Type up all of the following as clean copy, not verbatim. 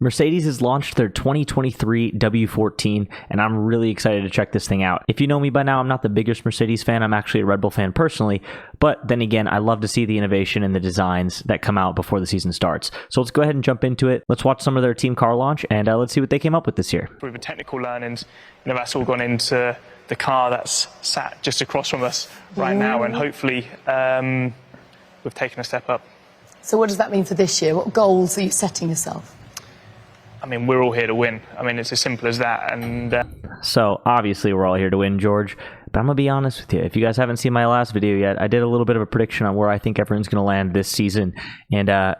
Mercedes has launched their 2023 W14, and I'm really excited to check this thing out. If you know me by now, I'm not the biggest Mercedes fan. I'm actually a Red Bull fan personally, but then again, I love to see the innovation and the designs that come out before the season starts. So let's go ahead and jump into it. Let's watch some of their team car launch, and let's see what they came up with this year. With the technical learnings, that's all gone into the car that's sat just across from us right now, and hopefully we've taken a step up. So what does that mean for this year? What goals are you setting yourself? I mean, we're all here to win. I mean, it's as simple as that. And so obviously we're all here to win, George. But I'm going to be honest with you. If you guys haven't seen my last video yet, I did a little bit of a prediction on where I think everyone's going to land this season. And I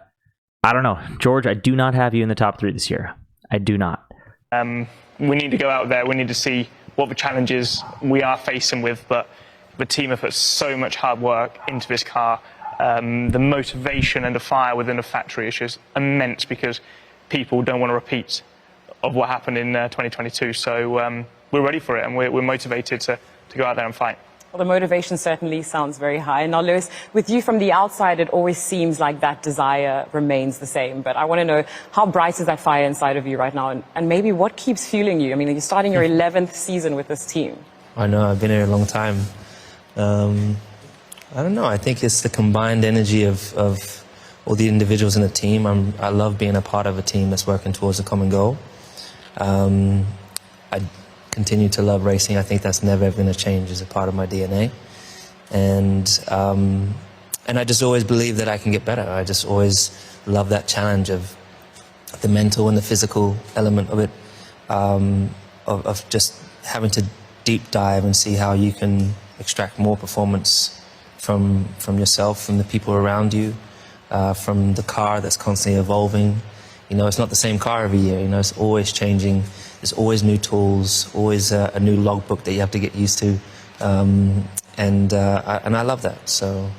don't know. George, I do not have you in the top 3 this year. I do not. We need to go out there. We need to see what the challenges we are facing with. But the team have put so much hard work into this car. The motivation and the fire within the factory is just immense, because people don't want to repeat of what happened in 2022. So we're ready for it, and we're motivated to go out there and fight. Well, the motivation certainly sounds very high. Now, Lewis, with you from the outside, it always seems like that desire remains the same. But I want to know, how bright is that fire inside of you right now? And maybe what keeps fueling you? I mean, you're starting your 11th season with this team. I know, I've been here a long time. I don't know, I think it's the combined energy of all the individuals in the team. I love being a part of a team that's working towards a common goal. I continue to love racing. I think that's never ever going to change as a part of my DNA. And I just always believe that I can get better. I just always love that challenge of the mental and the physical element of it, of just having to deep dive and see how you can extract more performance from yourself, from the people around you, from the car that's constantly evolving. You know, it's not the same car every year. You know, it's always changing. There's always new tools, always a new logbook that you have to get used to, and I love that. So,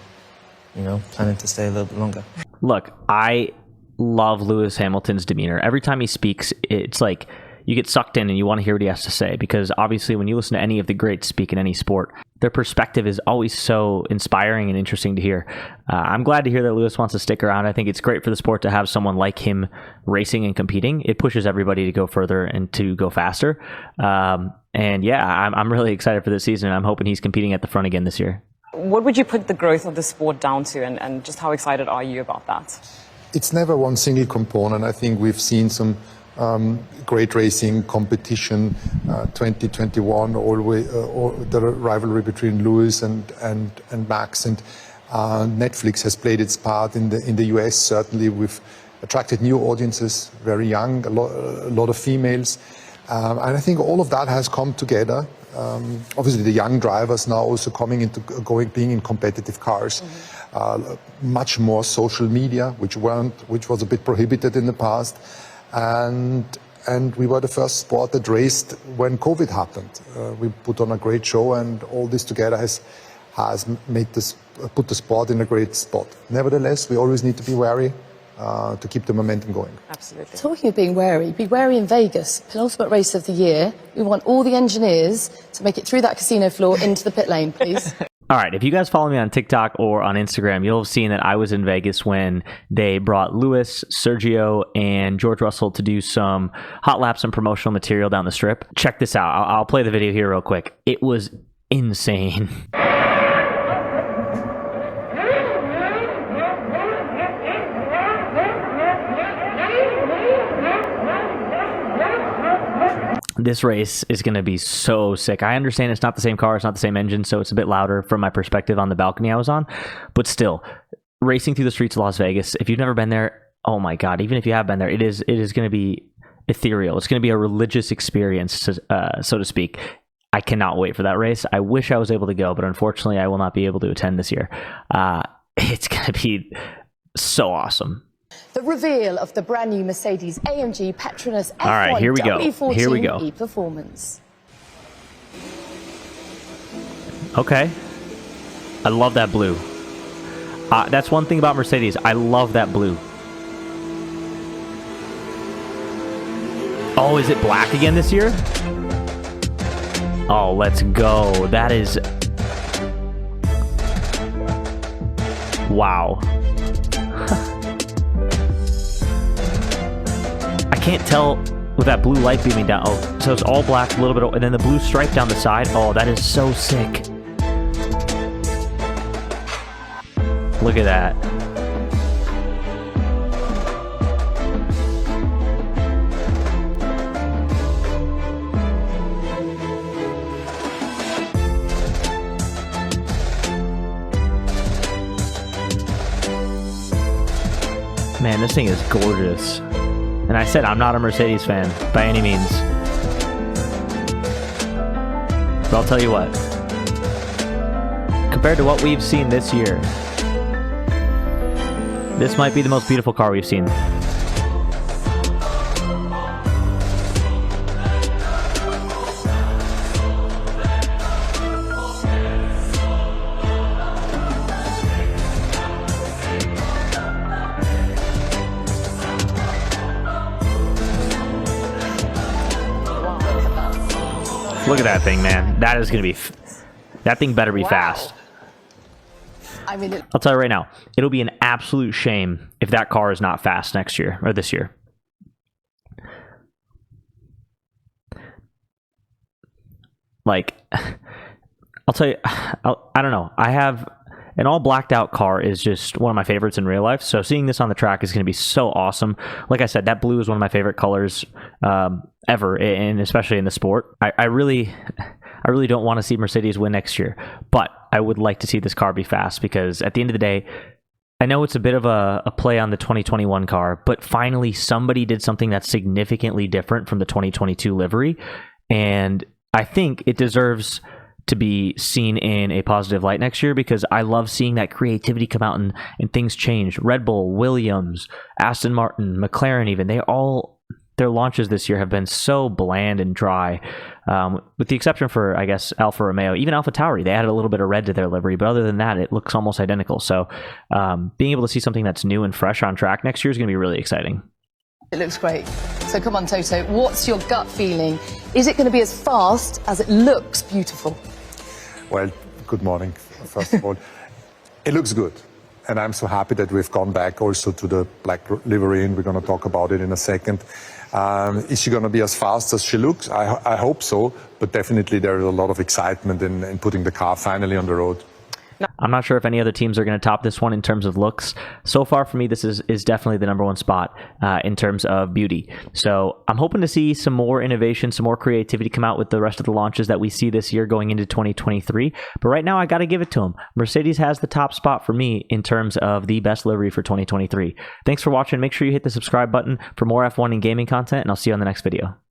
you know, planning to stay a little bit longer. Look, I love Lewis Hamilton's demeanor. Every time he speaks, it's like you get sucked in and you want to hear what he has to say, because obviously when you listen to any of the greats speak in any sport, their perspective is always so inspiring and interesting to hear. I'm glad to hear that Lewis wants to stick around. I think it's great for the sport to have someone like him racing and competing. It pushes everybody to go further and to go faster. And yeah, I'm really excited for this season, and I'm hoping he's competing at the front again this year. What would you put the growth of the sport down to, and just how excited are you about that? It's never one single component. I think we've seen some great racing competition, 2021, always the rivalry between Lewis and Max, and Netflix has played its part in the US. Certainly, we've attracted new audiences, very young, a lot of females, and I think all of that has come together. Obviously, the young drivers now also being in competitive cars. Much more social media, which was a bit prohibited in the past. And we were the first sport that raced when COVID happened. We put on a great show, and all this together has put the sport in a great spot. Nevertheless, we always need to be wary to keep the momentum going. Absolutely. Talking of being wary, be wary in Vegas, penultimate race of the year. We want all the engineers to make it through that casino floor into the pit lane, please. All right, if you guys follow me on TikTok or on Instagram, you'll have seen that I was in Vegas when they brought Lewis, Sergio, and George Russell to do some hot laps and promotional material down the strip. Check this out. I'll play the video here real quick. It was insane. This race is going to be so sick. I understand it's not the same car, it's not the same engine, so it's a bit louder from my perspective on the balcony I was on. But still, racing through the streets of Las Vegas, if you've never been there, oh my God, even if you have been there, it is going to be ethereal. It's going to be a religious experience, so to speak. I cannot wait for that race. I wish I was able to go, but unfortunately I will not be able to attend this year. It's going to be so awesome. The reveal of the brand new Mercedes AMG Petronas F1 All right, here we go. W14 Here we go. e-Performance. Okay. I love that blue. That's one thing about Mercedes. I love that blue. Oh, is it black again this year? Oh, let's go. That is... Wow. I can't tell with that blue light beaming down. Oh, so it's all black, a little bit, and then the blue stripe down the side. Oh, that is so sick. Look at that. Man, this thing is gorgeous. And I said I'm not a Mercedes fan by any means. But I'll tell you what. Compared to what we've seen this year, this might be the most beautiful car we've seen. Look at that thing, man. That is going to be... that thing better be fast. I mean, I'll tell you right now, it'll be an absolute shame if that car is not fast next year, or this year. Like, I'll tell you, I don't know. I have... an all blacked out car is just one of my favorites in real life. So seeing this on the track is going to be so awesome. Like I said, that blue is one of my favorite colors ever, and especially in the sport. I really don't want to see Mercedes win next year, but I would like to see this car be fast because at the end of the day, I know it's a bit of a play on the 2021 car, but finally somebody did something that's significantly different from the 2022 livery. And I think it deserves to be seen in a positive light next year because I love seeing that creativity come out and things change. Red Bull, Williams, Aston Martin, McLaren even, their launches this year have been so bland and dry, with the exception for, I guess, Alfa Romeo. Even AlphaTauri, they added a little bit of red to their livery, but other than that, it looks almost identical. So being able to see something that's new and fresh on track next year is going to be really exciting. it looks great. So come on, Toto, what's your gut feeling? Is it going to be as fast as it looks beautiful? Well, good morning, first of all. It looks good. And I'm so happy that we've gone back also to the black livery, and we're going to talk about it in a second. Is she going to be as fast as she looks? I hope so, but definitely there is a lot of excitement in putting the car finally on the road. I'm not sure if any other teams are going to top this one in terms of looks. So far for me, this is definitely the number one spot in terms of beauty. So I'm hoping to see some more innovation, some more creativity come out with the rest of the launches that we see this year going into 2023. But right now, I got to give it to them. Mercedes has the top spot for me in terms of the best livery for 2023. Thanks for watching. Make sure you hit the subscribe button for more F1 and gaming content, and I'll see you on the next video.